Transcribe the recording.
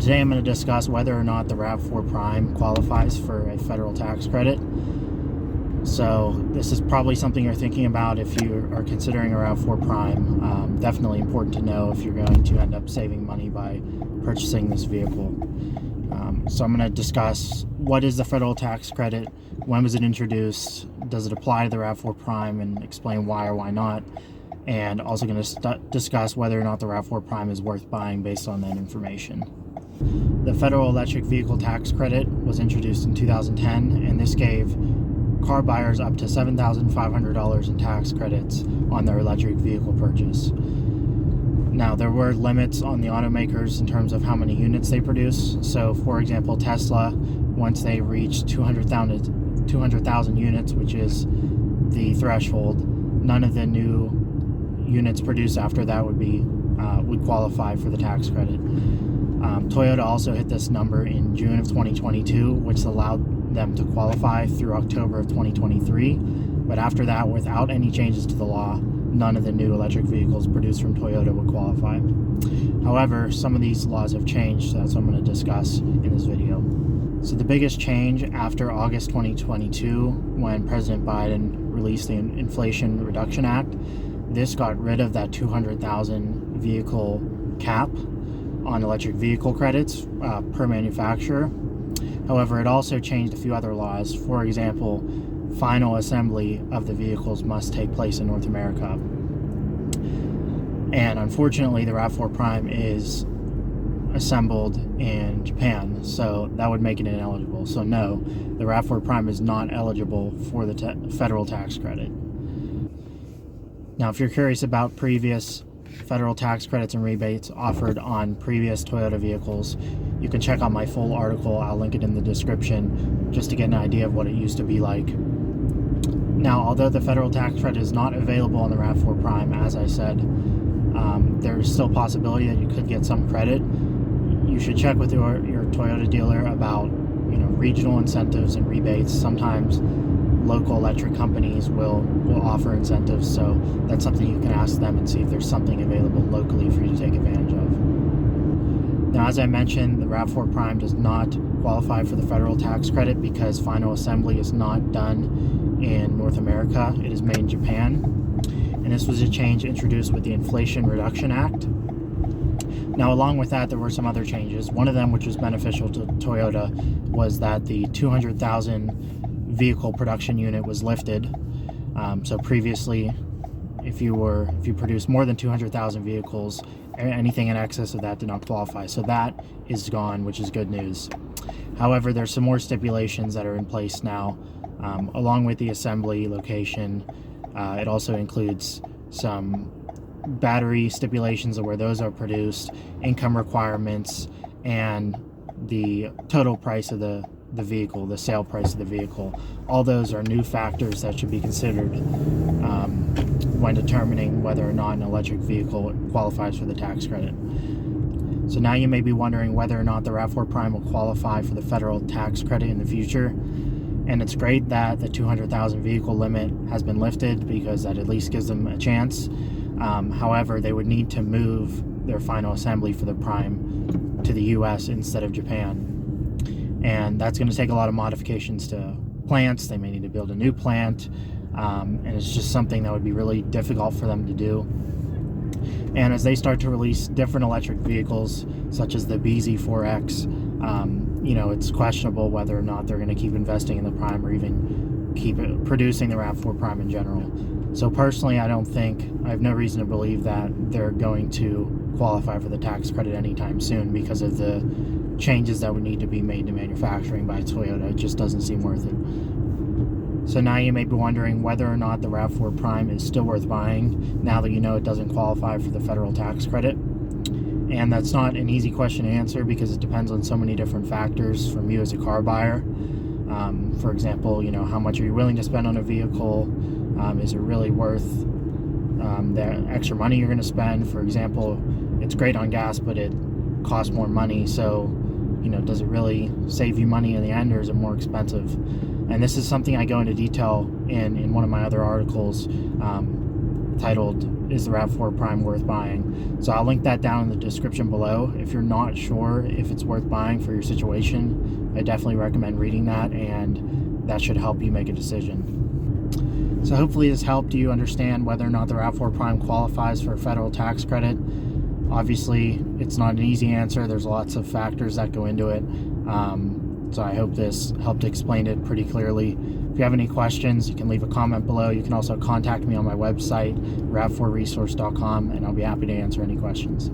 today I'm going to discuss whether or not the RAV4 Prime qualifies for a federal tax credit. So this is probably something you're thinking about if you are considering a RAV4 Prime. Definitely important to know if you're going to end up saving money by purchasing this vehicle. So I'm going to discuss what is the federal tax credit, when was it introduced, does it apply to the RAV4 Prime, and explain why or why not. And also going to discuss whether or not the RAV4 Prime is worth buying based on that information. The federal electric vehicle tax credit was introduced in 2010, and this gave car buyers up to $7,500 in tax credits on their electric vehicle purchase. Now, there were limits on the automakers in terms of how many units they produce. So, for example, Tesla, once they reached 200,000 units, which is the threshold, none of the new units produced after that would qualify for the tax credit. Toyota also hit this number in June of 2022, which allowed them to qualify through October of 2023. But after that, without any changes to the law, none of the new electric vehicles produced from Toyota would qualify. However, some of these laws have changed, so that's what I'm going to discuss in this video. So the biggest change after August 2022, when President Biden released the Inflation Reduction Act, this got rid of that 200,000 vehicle cap on electric vehicle credits per manufacturer. However, it also changed a few other laws. For example, final assembly of the vehicles must take place in North America. And unfortunately, the RAV4 Prime is assembled in Japan, so that would make it ineligible. So no, the RAV4 Prime is not eligible for the federal tax credit. Now, if you're curious about previous federal tax credits and rebates offered on previous Toyota vehicles, you can check out my full article. I'll link it in the description just to get an idea of what it used to be like. Now, although the federal tax credit is not available on the RAV4 Prime, as I said, there's still a possibility that you could get some credit. You should check with your Toyota dealer about regional incentives and rebates. Sometimes local electric companies will offer incentives, so that's something you can ask them and see if there's something available locally for you to take advantage of. Now, as I mentioned, the RAV4 Prime does not qualify for the federal tax credit because final assembly is not done in North America. It is made in Japan, and this was a change introduced with the Inflation Reduction Act. Now, along with that, there were some other changes. One of them, which was beneficial to Toyota, was that the 200,000 vehicle production unit was lifted. So previously, if you produced more than 200,000 vehicles, anything in excess of that did not qualify. So that is gone, which is good news. However, there's some more stipulations that are in place now. Along with the assembly location, it also includes some battery stipulations of where those are produced, income requirements, and the total price of the vehicle, the sale price of the vehicle. All those are new factors that should be considered when determining whether or not an electric vehicle qualifies for the tax credit. So now you may be wondering whether or not the RAV4 Prime will qualify for the federal tax credit in the future. And it's great that the 200,000 vehicle limit has been lifted because that at least gives them a chance. However, they would need to move their final assembly for the Prime to the US instead of Japan. And that's going to take a lot of modifications to plants. They may need to build a new plant, and it's just something that would be really difficult for them to do. And as they start to release different electric vehicles, such as the bZ4X, it's questionable whether or not they're going to keep investing in the Prime or even keep producing the RAV4 Prime in general. So personally, I have no reason to believe that they're going to qualify for the tax credit anytime soon because of the changes that would need to be made to manufacturing by Toyota. It just doesn't seem worth it. So now you may be wondering whether or not the RAV4 Prime is still worth buying now that you know it doesn't qualify for the federal tax credit. And that's not an easy question to answer because it depends on so many different factors from you as a car buyer. For example, how much are you willing to spend on a vehicle? Is it really worth the extra money you're going to spend? For example, it's great on gas, but it costs more money. So, does it really save you money in the end, or is it more expensive? And this is something I go into detail in one of my other articles. titled, "Is the RAV4 Prime Worth Buying?" So I'll link that down in the description below. If you're not sure if it's worth buying for your situation, I definitely recommend reading that, and that should help you make a decision. So hopefully this helped you understand whether or not the RAV4 Prime qualifies for a federal tax credit. Obviously, it's not an easy answer. There's lots of factors that go into it. So I hope this helped explain it pretty clearly. If you have any questions, you can leave a comment below. You can also contact me on my website, rav4resource.com, and I'll be happy to answer any questions.